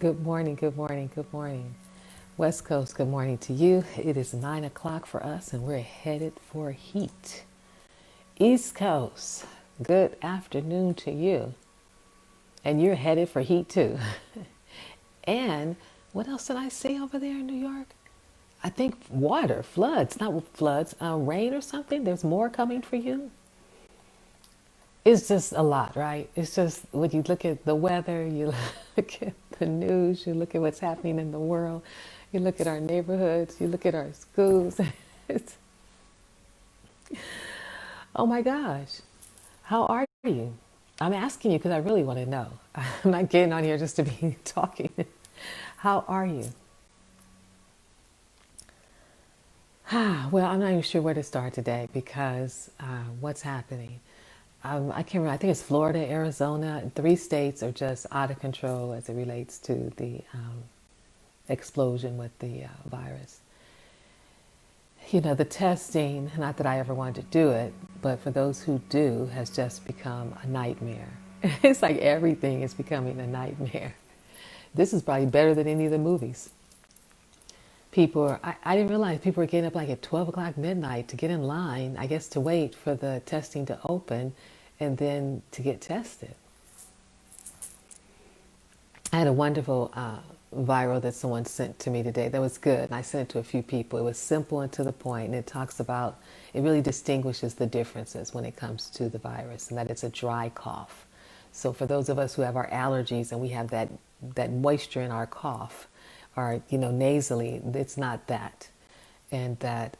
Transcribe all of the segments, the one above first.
Good morning, good morning, good morning. West Coast, good morning to you. It is 9 o'clock for us and we're headed for heat. East Coast, good afternoon to you. And you're headed for heat too. And what else did I say over there in New York? I think water, floods, not floods, rain or something. There's more coming for you. It's just a lot, right? It's just when you look at the weather, you look at the news, you look at what's happening in the world, you look at our neighborhoods, you look at our schools. It's, oh my gosh, how are you? I'm asking you because I really want to know. I'm not getting on here just to be talking. How are you? Well, I'm not even sure where to start today because what's happening? I can't remember. I think it's Florida, Arizona. Three states are just out of control as it relates to the explosion with the virus. You know, the testing, not that I ever wanted to do it, but for those who do, has just become a nightmare. It's like everything is becoming a nightmare. This is probably better than any of the movies. I didn't realize people were getting up like at 12 o'clock midnight to get in line, I guess to wait for the testing to open and then to get tested. I had a wonderful viral that someone sent to me today that was good, and I sent it to a few people. It was simple and to the point, and it talks about, it really distinguishes the differences when it comes to the virus, and that it's a dry cough. So for those of us who have our allergies and we have that moisture in our cough, or nasally, it's not that, and that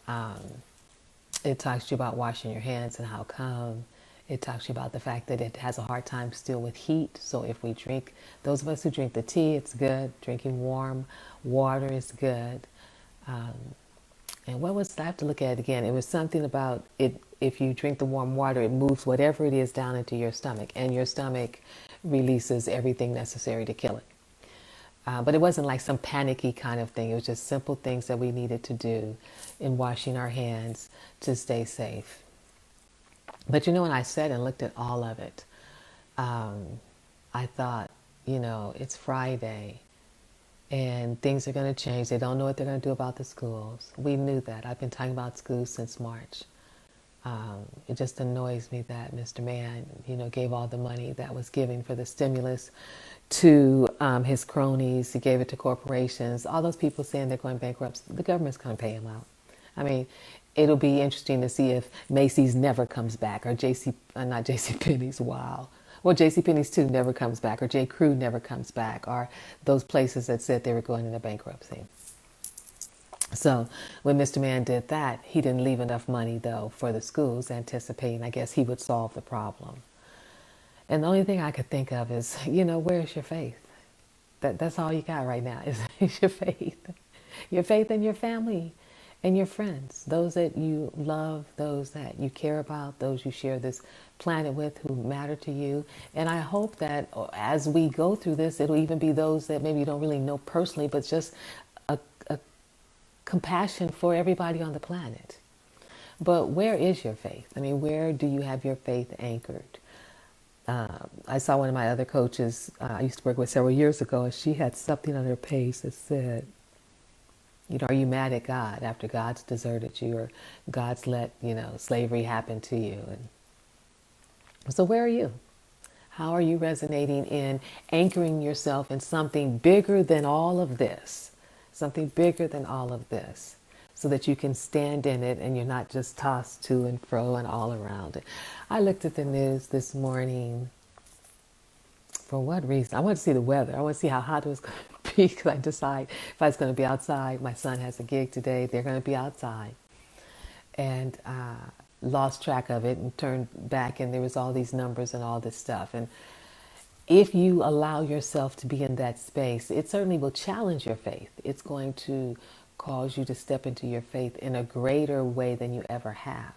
it talks to you about washing your hands and how come. It talks to you about the fact that it has a hard time still with heat. So if we drink, those of us who drink the tea, it's good. Drinking warm water is good. Um, and what was, I have to look at it again. It was something about it. If you drink the warm water, it moves whatever it is down into your stomach, and your stomach releases everything necessary to kill it. But it wasn't like some panicky kind of thing. It was just simple things that we needed to do in washing our hands to stay safe. But when I said and looked at all of it, I thought, it's Friday and things are going to change. They don't know what they're going to do about the schools. We knew that. I've been talking about schools since March. It just annoys me that Mr. Mann, gave all the money that was given for the stimulus to his cronies. He gave it to corporations. All those people saying they're going bankrupt, the government's going to pay them out. I mean, it'll be interesting to see if Macy's never comes back, or not JC Penney's, wow. Well, JC Penney's too never comes back, or J. Crew never comes back, or those places that said they were going into bankruptcy. So when Mr. Mann did that, he didn't leave enough money, though, for the schools, anticipating, I guess, he would solve the problem. And the only thing I could think of is, where's your faith? That's all you got right now is your faith. Your faith in your family and your friends, those that you love, those that you care about, those you share this planet with who matter to you. And I hope that as we go through this, it'll even be those that maybe you don't really know personally, but just a compassion for everybody on the planet. But where is your faith? I mean, where do you have your faith anchored? I saw one of my other coaches I used to work with several years ago, and she had something on her page that said, are you mad at God after God's deserted you, or God's let, slavery happen to you? And so where are you? How are you resonating in anchoring yourself in something bigger than all of this? Something bigger than all of this, so that you can stand in it and you're not just tossed to and fro and all around it. I looked at the news this morning. For what reason? I want to see the weather. I want to see how hot it was going to be, because I decide if I was going to be outside. My son has a gig today. They're going to be outside. And lost track of it and turned back, and there was all these numbers and all this stuff. And if you allow yourself to be in that space, it certainly will challenge your faith. It's going to cause you to step into your faith in a greater way than you ever have,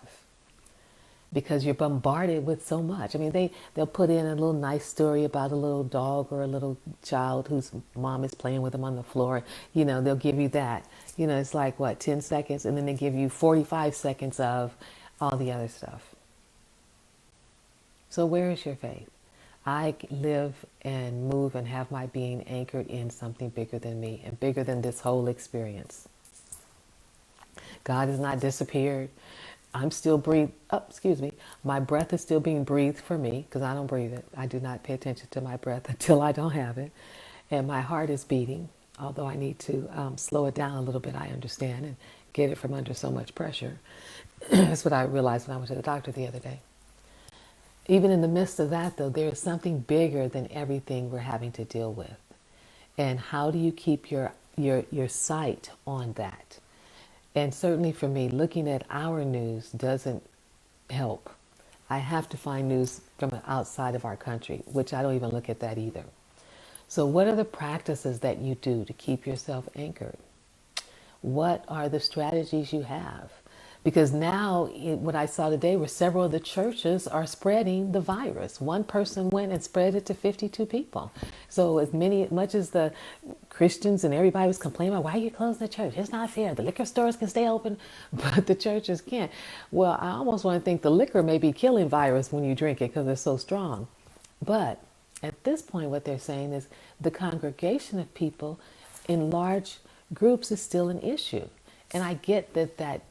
because you're bombarded with so much. I mean, they'll put in a little nice story about a little dog or a little child whose mom is playing with them on the floor. They'll give you that. It's like, 10 seconds, and then they give you 45 seconds of all the other stuff. So where is your faith? I live and move and have my being anchored in something bigger than me and bigger than this whole experience. God has not disappeared. I'm still breathing. Oh, excuse me. My breath is still being breathed for me because I don't breathe it. I do not pay attention to my breath until I don't have it. And my heart is beating, although I need to slow it down a little bit, I understand, and get it from under so much pressure. That's what I realized when I went to the doctor the other day. Even in the midst of that, though, there is something bigger than everything we're having to deal with. And how do you keep your sight on that? And certainly for me, looking at our news doesn't help. I have to find news from outside of our country, which I don't even look at that either. So what are the practices that you do to keep yourself anchored? What are the strategies you have? Because now, what I saw today were several of the churches are spreading the virus. One person went and spread it to 52 people. So as much as the Christians and everybody was complaining about, why are you closing the church? It's not fair. The liquor stores can stay open, but the churches can't. Well, I almost want to think the liquor may be killing virus when you drink it because it's so strong. But at this point, what they're saying is the congregation of people in large groups is still an issue. And I get that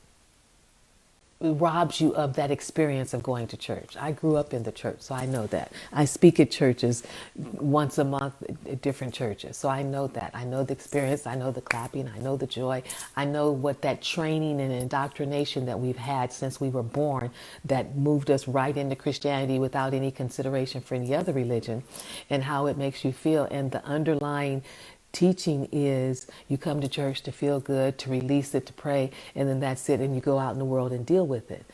robs you of that experience of going to church. I grew up in the church, so I know that. I speak at churches once a month at different churches, so I know that. I know the experience, I know the clapping, I know the joy, I know what that training and indoctrination that we've had since we were born that moved us right into Christianity without any consideration for any other religion, and how it makes you feel. And the underlying teaching is you come to church to feel good, to release it, to pray, and then that's it, and you go out in the world and deal with it.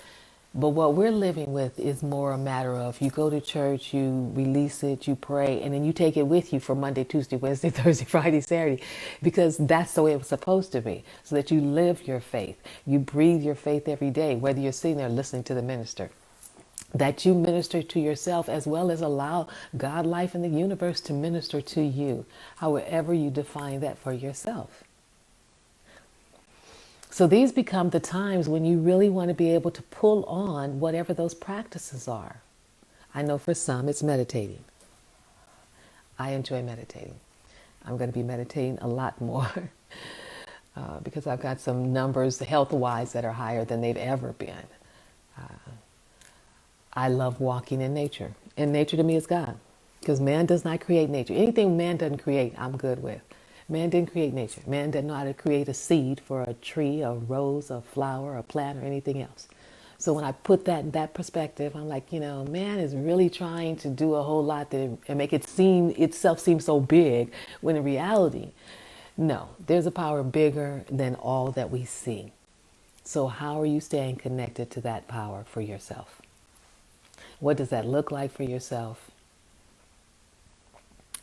But what we're living with is more a matter of you go to church, you release it, you pray, and then you take it with you for Monday, Tuesday, Wednesday, Thursday, Friday, Saturday, because that's the way it was supposed to be, so that you live your faith. You breathe your faith every day, whether you're sitting there listening to the minister. That you minister to yourself as well as allow God, life, and the universe to minister to you, however you define that for yourself. So these become the times when you really want to be able to pull on whatever those practices are. I know for some it's meditating. I enjoy meditating. I'm going to be meditating a lot more because I've got some numbers health-wise that are higher than they've ever been. I love walking in nature. And nature to me is God. Because man does not create nature. Anything man doesn't create, I'm good with. Man didn't create nature. Man didn't know how to create a seed for a tree, a rose, a flower, a plant, or anything else. So when I put that in that perspective, I'm like, man is really trying to do a whole lot and make itself seem so big, when in reality, no, there's a power bigger than all that we see. So how are you staying connected to that power for yourself? What does that look like for yourself?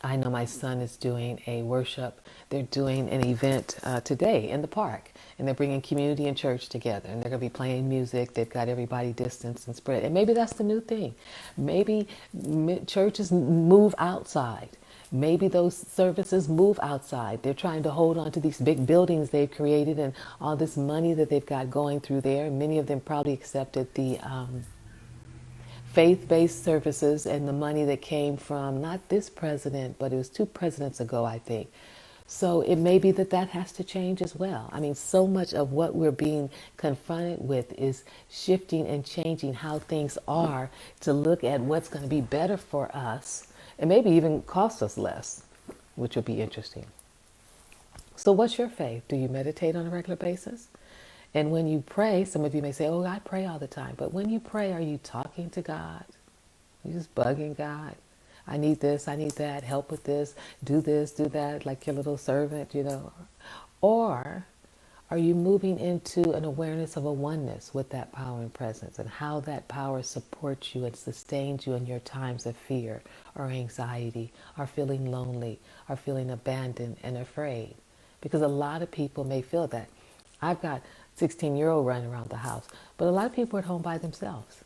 I know my son is doing a worship. They're doing an event today in the park. And they're bringing community and church together. And they're going to be playing music. They've got everybody distanced and spread. And maybe that's the new thing. Maybe churches move outside. Maybe those services move outside. They're trying to hold on to these big buildings they've created and all this money that they've got going through there. Many of them probably accepted the faith-based services and the money that came from not this president, but it was 2 presidents ago, I think. So it may be that has to change as well. I mean, so much of what we're being confronted with is shifting and changing how things are to look at what's going to be better for us and maybe even cost us less, which would be interesting. So what's your faith? Do you meditate on a regular basis? And when you pray, some of you may say, oh, I pray all the time. But when you pray, are you talking to God? Are you just bugging God? I need this, I need that, help with this, do that, like your little servant, Or are you moving into an awareness of a oneness with that power and presence and how that power supports you and sustains you in your times of fear or anxiety or feeling lonely or feeling abandoned and afraid? Because a lot of people may feel that. I've got 16-year-old running around the house, but a lot of people are at home by themselves.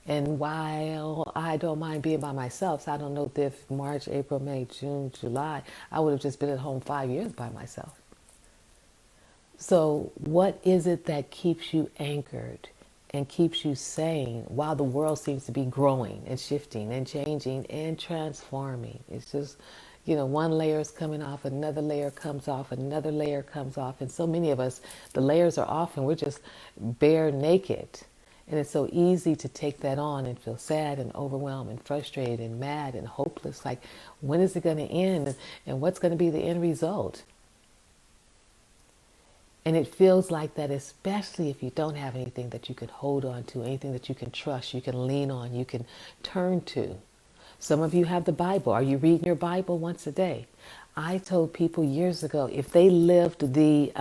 And while I don't mind being by myself, so I don't know if March, April, May, June, July, I would have just been at home 5 years by myself. So what is it that keeps you anchored and keeps you sane while the world seems to be growing and shifting and changing and transforming. It's just, one layer is coming off, another layer comes off, another layer comes off. And so many of us, the layers are off and we're just bare naked. And it's so easy to take that on and feel sad and overwhelmed and frustrated and mad and hopeless. Like, when is it going to end? And what's going to be the end result? And it feels like that, especially if you don't have anything that you can hold on to, anything that you can trust, you can lean on, you can turn to. Some of you have the Bible. Are you reading your Bible once a day? I told people years ago, if they lived the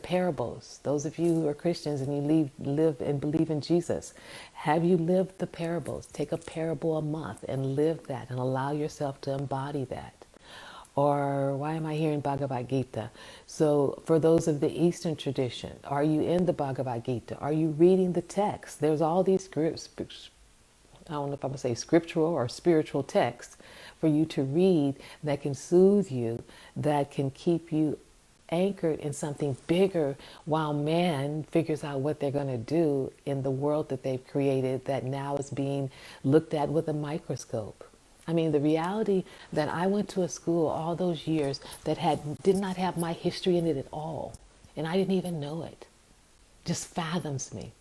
parables, those of you who are Christians and you live and believe in Jesus, have you lived the parables? Take a parable a month and live that and allow yourself to embody that. Or why am I hearing Bhagavad Gita? So for those of the Eastern tradition, are you in the Bhagavad Gita? Are you reading the text? There's all these scripts, I don't know if I'm going to say scriptural or spiritual texts for you to read that can soothe you, that can keep you anchored in something bigger while man figures out what they're going to do in the world that they've created that now is being looked at with a microscope. I mean, the reality that I went to a school all those years that did not have my history in it at all, and I didn't even know it, just fathoms me.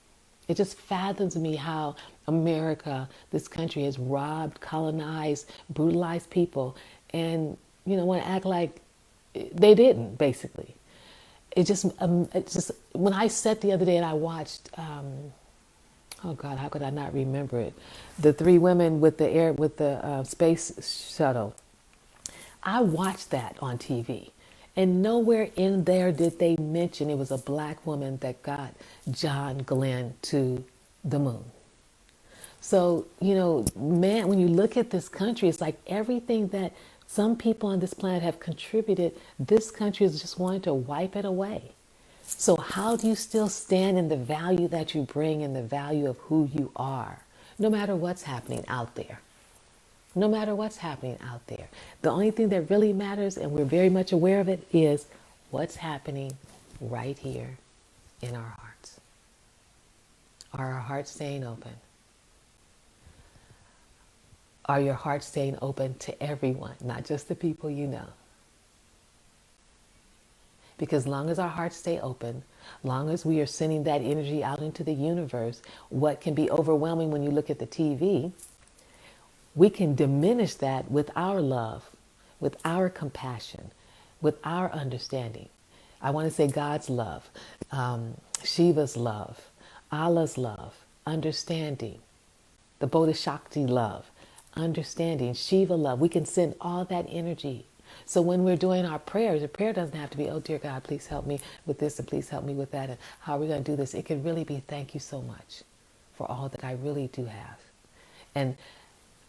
It just fathoms me how America, this country, has robbed, colonized, brutalized people, and want to act like they didn't. Basically, it just when I sat the other day and I watched. Oh God, how could I not remember it? The three women with the space shuttle. I watched that on TV, and nowhere in there did they mention it was a black woman that got John Glenn to the moon. So, man, when you look at this country, it's like everything that some people on this planet have contributed, this country is just wanting to wipe it away. So how do you still stand in the value that you bring and the value of who you are, no matter what's happening out there? No matter what's happening out there. The only thing that really matters, and we're very much aware of it, is what's happening right here in our hearts. Are our hearts staying open? Are your hearts staying open to everyone, not just the people you know? Because long as our hearts stay open, long as we are sending that energy out into the universe, what can be overwhelming when you look at the TV, we can diminish that with our love, with our compassion, with our understanding. I want to say God's love, Shiva's love, Allah's love, understanding, the Bodhisattva love, understanding, Shiva love. We can send all that energy. So when we're doing our prayers, the prayer doesn't have to be, oh, dear God, please help me with this and please help me with that. And how are we going to do this? It can really be, thank you so much for all that I really do have. And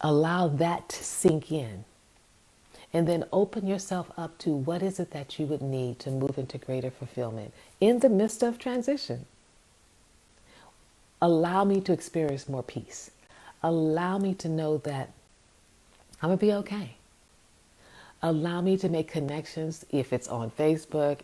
allow that to sink in. And then open yourself up to what is it that you would need to move into greater fulfillment in the midst of transition. Allow me to experience more peace. Allow me to know that I'm going to be okay. Allow me to make connections if it's on Facebook,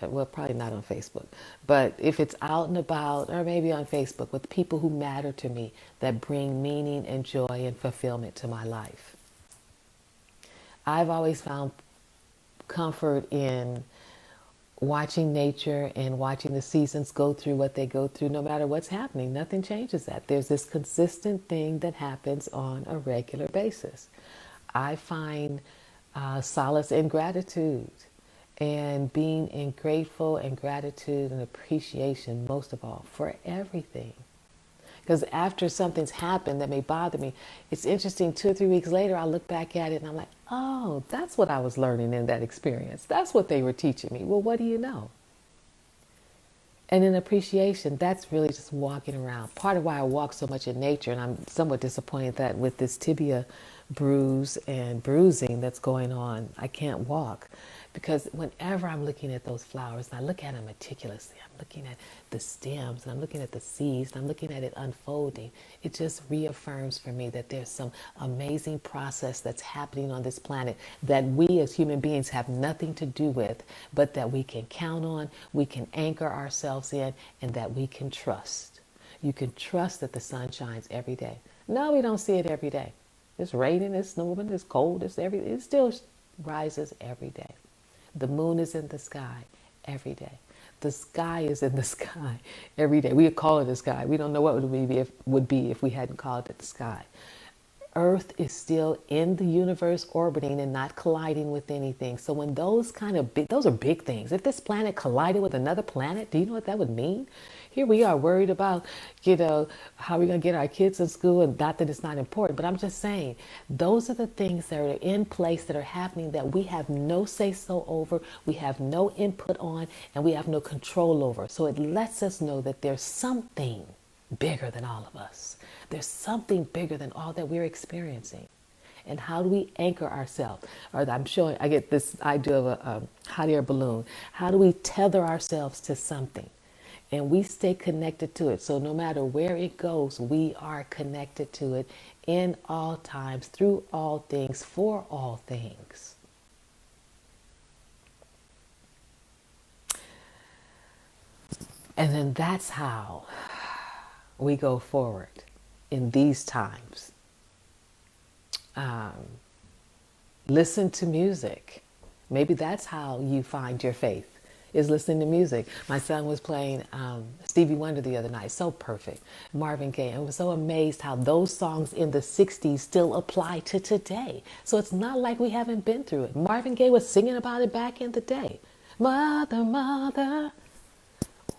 well, probably not on Facebook, but if it's out and about or maybe on Facebook with people who matter to me that bring meaning and joy and fulfillment to my life. I've always found comfort in watching nature and watching the seasons go through what they go through, no matter what's happening. Nothing changes that. There's this consistent thing that happens on a regular basis. I find solace in gratitude and being in grateful and gratitude and appreciation, most of all, for everything. Because after something's happened that may bother me, it's interesting, 2 or 3 weeks later, I look back at it and I'm like, oh, that's what I was learning in that experience. That's what they were teaching me. Well, what do you know? And in appreciation, that's really just walking around. Part of why I walk so much in nature, and I'm somewhat disappointed that with this tibia bruise and bruising that's going on, I can't walk. Because whenever I'm looking at those flowers, and I look at them meticulously, I'm looking at the stems, and I'm looking at the seeds, and I'm looking at it unfolding, it just reaffirms for me that there's some amazing process that's happening on this planet that we as human beings have nothing to do with, but that we can count on, we can anchor ourselves in, and that we can trust. You can trust that the sun shines every day. No, we don't see it every day. It's raining, it's snowing, it's cold, it still rises every day. The moon is in the sky every day. The sky is in the sky every day. We call it the sky. We don't know what it would be if we hadn't called it the sky. Earth is still in the universe orbiting and not colliding with anything. So when those those are big things. If this planet collided with another planet, do you know what that would mean? Here we are worried about, how we're going to get our kids in school, and not that it's not important, but I'm just saying, those are the things that are in place that are happening that we have no say-so over, we have no input on, and we have no control over. So it lets us know that there's something bigger than all of us. There's something bigger than all that we're experiencing. And how do we anchor ourselves? Or I get this idea of a hot air balloon. How do we tether ourselves to something? And we stay connected to it. So no matter where it goes, we are connected to it in all times, through all things, for all things. And then that's how we go forward in these times. Listen to music. Maybe that's how you find your faith, is listening to music. My son was playing Stevie Wonder the other night. So perfect. Marvin Gaye. I was so amazed how those songs in the 60s still apply to today. So it's not like we haven't been through it. Marvin Gaye was singing about it back in the day. Mother, mother.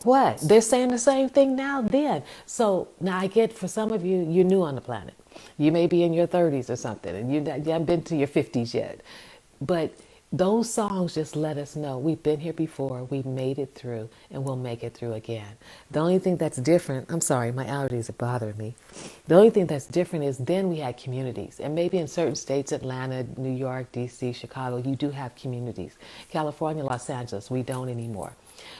What? They're saying the same thing now then. So now I get, for some of you, you're new on the planet. You may be in your 30s or something, and you haven't been to your 50s yet. But those songs just let us know we've been here before, we've made it through, and we'll make it through again. The only thing that's different, I'm sorry, my allergies are bothering me. The only thing that's different is then we had communities. And maybe in certain states, Atlanta, New York, DC, Chicago, you do have communities. California, Los Angeles, we don't anymore.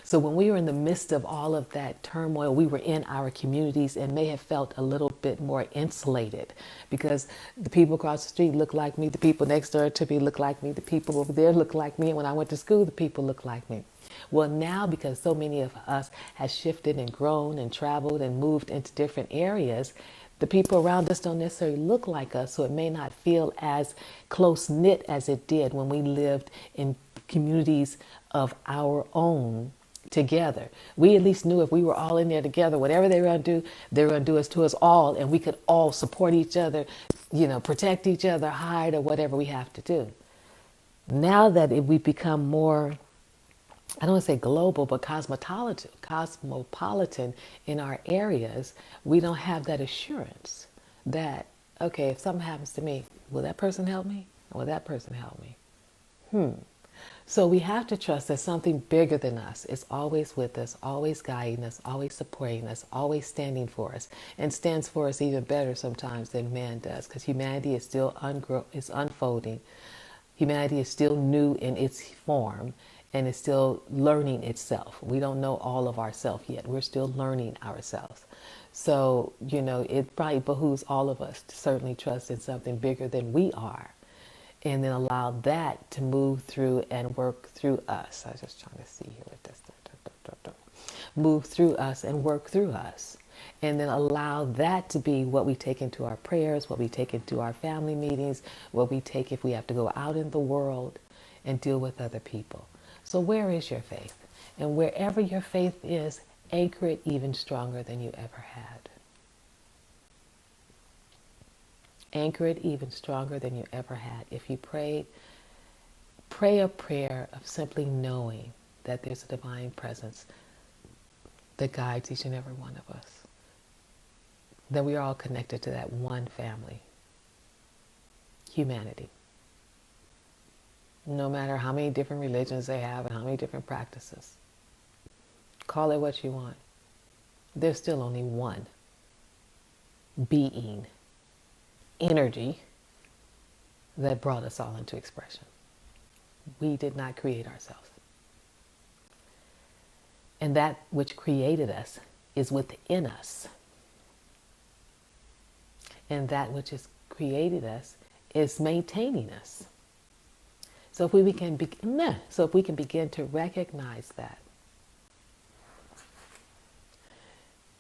So when we were in the midst of all of that turmoil, we were in our communities and may have felt a little bit more insulated because the people across the street look like me, the people next door to me look like me, the people over there look like me, and when I went to school, the people look like me. Well, now because so many of us has shifted and grown and traveled and moved into different areas, the people around us don't necessarily look like us, so it may not feel as close-knit as it did when we lived in communities of our own together. We at least knew if we were all in there together, whatever they were going to do, they were going to do it to us all, and we could all support each other, protect each other, hide, or whatever we have to do. Now that we've become more, I don't want to say global, but cosmopolitan in our areas, we don't have that assurance that, okay, if something happens to me, will that person help me? Or will that person help me? So we have to trust that something bigger than us is always with us, always guiding us, always supporting us, always standing for us, and stands for us even better sometimes than man does, because humanity is still unfolding. Humanity is still new in its form and is still learning itself. We don't know all of ourselves yet. We're still learning ourselves. So, it probably behooves all of us to certainly trust in something bigger than we are, and then allow that to move through and work through us. I was just trying to see here with this. Move through us and work through us. And then allow that to be what we take into our prayers, what we take into our family meetings, what we take if we have to go out in the world and deal with other people. So where is your faith? And wherever your faith is, anchor it even stronger than you ever had. Anchor it even stronger than you ever had. If you pray a prayer of simply knowing that there's a divine presence that guides each and every one of us. That we are all connected to that one family, humanity. No matter how many different religions they have and how many different practices. Call it what you want. There's still only one being, energy, that brought us all into expression. We did not create ourselves. And that which created us is within us. And that which has created us is maintaining us. So if we can begin to recognize that,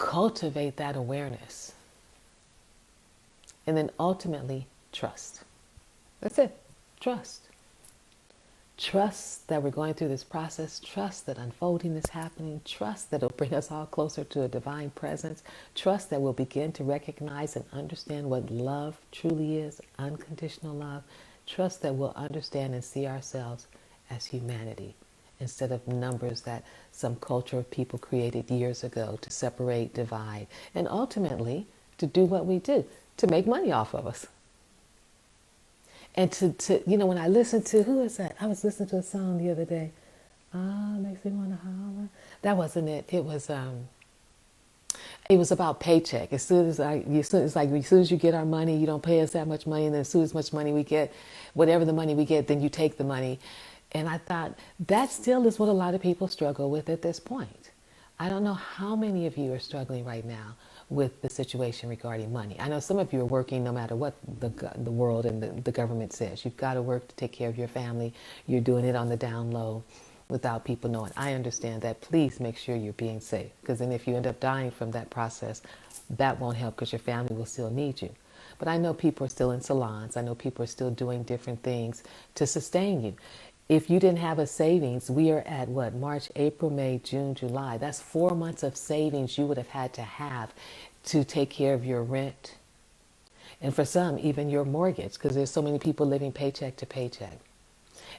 cultivate that awareness. And then ultimately, trust. That's it. Trust. Trust that we're going through this process. Trust that unfolding is happening. Trust that it'll bring us all closer to a divine presence. Trust that we'll begin to recognize and understand what love truly is, unconditional love. Trust that we'll understand and see ourselves as humanity instead of numbers that some culture of people created years ago to separate, divide, and ultimately to do what we do, to make money off of us. And to when I listen to, who is that? I was listening to a song the other day. Makes me want to holler. That wasn't it. It was about paycheck. As soon as you get our money, you don't pay us that much money, and then as soon as much money we get, whatever the money we get, then you take the money. And I thought that still is what a lot of people struggle with at this point. I don't know how many of you are struggling right now with the situation regarding money. I know some of you are working no matter what the world and the government says. You've got to work to take care of your family. You're doing it on the down low without people knowing. I understand that. Please make sure you're being safe, because then if you end up dying from that process, that won't help, because your family will still need you. But I know people are still in salons. I know people are still doing different things to sustain you. If you didn't have a savings, we are at what? March, April, May, June, July. That's 4 months of savings you would have had to take care of your rent. And for some, even your mortgage, because there's so many people living paycheck to paycheck.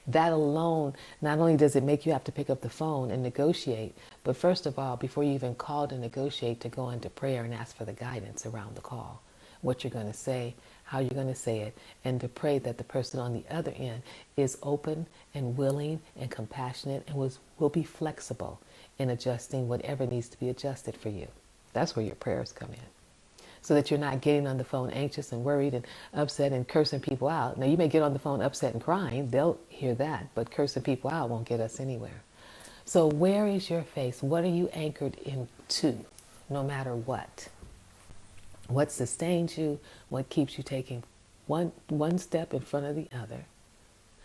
That alone, not only does it make you have to pick up the phone and negotiate, but first of all, before you even call to negotiate, to go into prayer and ask for the guidance around the call. What you're going to say, how you're going to say it, and to pray that the person on the other end is open and willing and compassionate and will be flexible in adjusting whatever needs to be adjusted for you. That's where your prayers come in. So that you're not getting on the phone anxious and worried and upset and cursing people out. Now, you may get on the phone upset and crying. They'll hear that. But cursing people out won't get us anywhere. So where is your faith? What are you anchored into, no matter what? What sustains you? What keeps you taking one step in front of the other?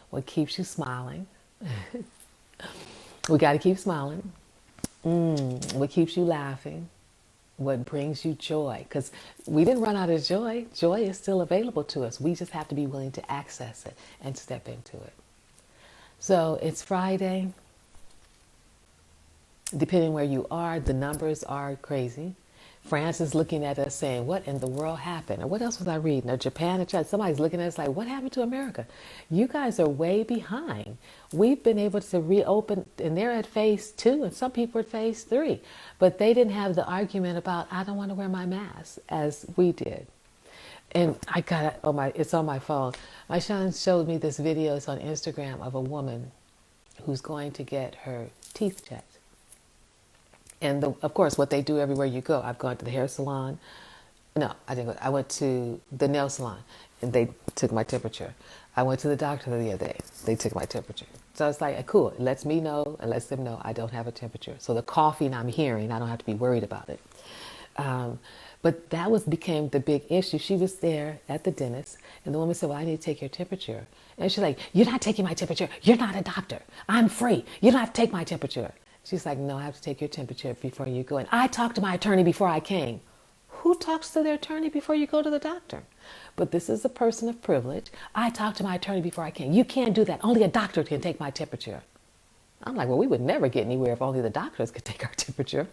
What keeps you smiling? We got to keep smiling. What keeps you laughing? What brings you joy? Because we didn't run out of joy. Joy is still available to us. We just have to be willing to access it and step into it. So it's Friday. Depending where you are, the numbers are crazy. France is looking at us saying, what in the world happened? Or what else was I reading? Or Japan or China. Somebody's looking at us like, what happened to America? You guys are way behind. We've been able to reopen, and they're at phase 2, and some people are at phase 3. But they didn't have the argument about, I don't want to wear my mask, as we did. And I got it it's on my phone. My son showed me this video. It's on Instagram of a woman who's going to get her teeth checked. And of course, what they do everywhere you go. I've gone to the hair salon. No, I didn't go. I went to the nail salon, and they took my temperature. I went to the doctor the other day. They took my temperature. So it's like, cool. It lets me know and lets them know I don't have a temperature. So the coughing I'm hearing, I don't have to be worried about it. But that became the big issue. She was there at the dentist, and the woman said, well, I need to take your temperature. And she's like, you're not taking my temperature. You're not a doctor. I'm free. You don't have to take my temperature. She's like, no, I have to take your temperature before you go in. I talked to my attorney before I came. Who talks to their attorney before you go to the doctor? But this is a person of privilege. I talked to my attorney before I came. You can't do that. Only a doctor can take my temperature. I'm like, well, we would never get anywhere if only the doctors could take our temperature.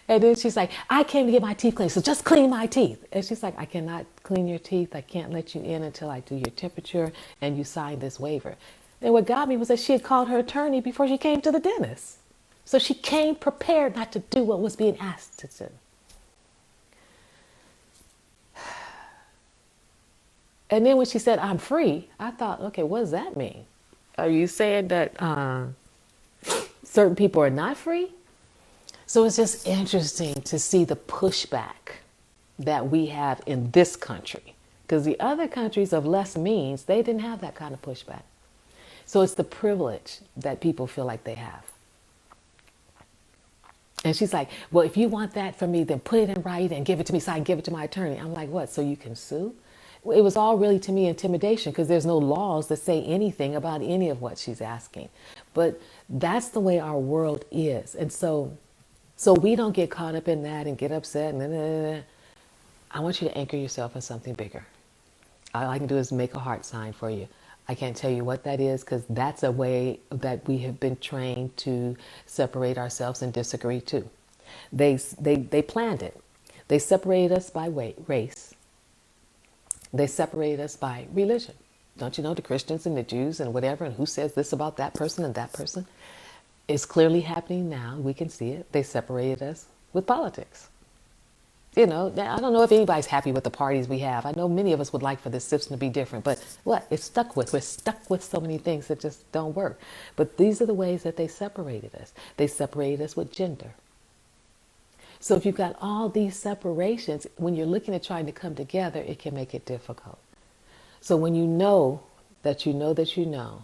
And then she's like, I came to get my teeth cleaned, so just clean my teeth. And she's like, I cannot clean your teeth. I can't let you in until I do your temperature and you sign this waiver. And what got me was that she had called her attorney before she came to the dentist. So she came prepared not to do what was being asked to do. And then when she said, I'm free, I thought, okay, what does that mean? Are you saying that certain people are not free? So it's just interesting to see the pushback that we have in this country. Because the other countries of less means, they didn't have that kind of pushback. So it's the privilege that people feel like they have. And she's like, well, if you want that from me, then put it in writing and give it to me so I can give it to my attorney. I'm like, what, so you can sue? It was all really, to me, intimidation, because there's no laws that say anything about any of what she's asking. But that's the way our world is. And so So we don't get caught up in that and get upset. And I want you to anchor yourself in something bigger. All I can do is make a heart sign for you. I can't tell you what that is because that's a way that we have been trained to separate ourselves and disagree too. They planned it. They separated us by race. They separated us by religion. Don't you know the Christians and the Jews and whatever and who says this about that person and that person? It's clearly happening now. We can see it. They separated us with politics. You know, I don't know if anybody's happy with the parties we have. I know many of us would like for this system to be different, but what? It's stuck with. We're stuck with so many things that just don't work. But these are the ways that they separated us. They separated us with gender. So if you've got all these separations, when you're looking at trying to come together, it can make it difficult. So when you know that you know that you know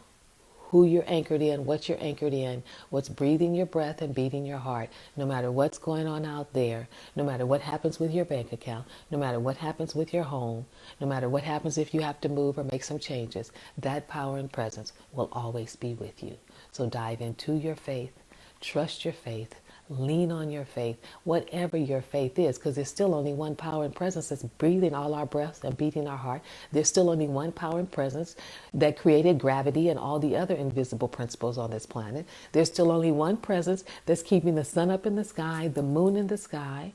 who you're anchored in, what you're anchored in, what's breathing your breath and beating your heart, no matter what's going on out there, no matter what happens with your bank account, no matter what happens with your home, no matter what happens if you have to move or make some changes, that power and presence will always be with you. So dive into your faith, trust your faith, lean on your faith, whatever your faith is, because there's still only one power and presence that's breathing all our breaths and beating our heart. There's still only one power and presence that created gravity and all the other invisible principles on this planet. There's still only one presence that's keeping the sun up in the sky, the moon in the sky.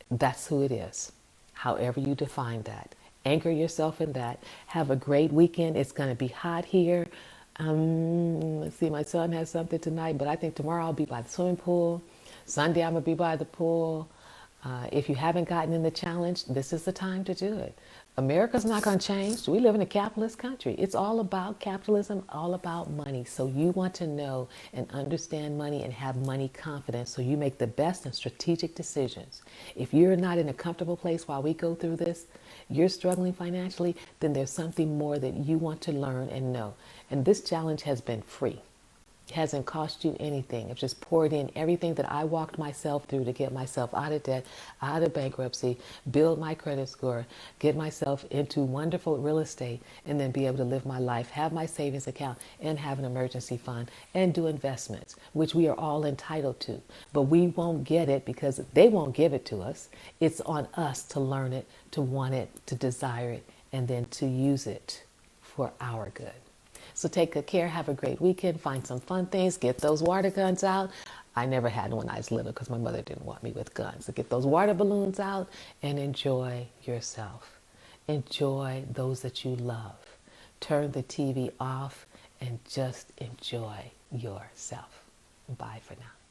That's who it is, however you define that. Anchor yourself in that. Have a great weekend. It's going to be hot here. Let's see, my son has something tonight, but I think tomorrow I'll be by the swimming pool. Sunday I'm going to be by the pool. If you haven't gotten in the challenge, this is the time to do it. America's not going to change. We live in a capitalist country. It's all about capitalism, all about money. So you want to know and understand money and have money confidence so you make the best and strategic decisions. If you're not in a comfortable place while we go through this, you're struggling financially, then there's something more that you want to learn and know. And this challenge has been free. It hasn't cost you anything. I've just poured in everything that I walked myself through to get myself out of debt, out of bankruptcy, build my credit score, get myself into wonderful real estate, and then be able to live my life, have my savings account, and have an emergency fund, and do investments, which we are all entitled to. But we won't get it because they won't give it to us. It's on us to learn it, to want it, to desire it, and then to use it for our good. So take good care. Have a great weekend. Find some fun things. Get those water guns out. I never had one when I was little because my mother didn't want me with guns. So get those water balloons out and enjoy yourself. Enjoy those that you love. Turn the TV off and just enjoy yourself. Bye for now.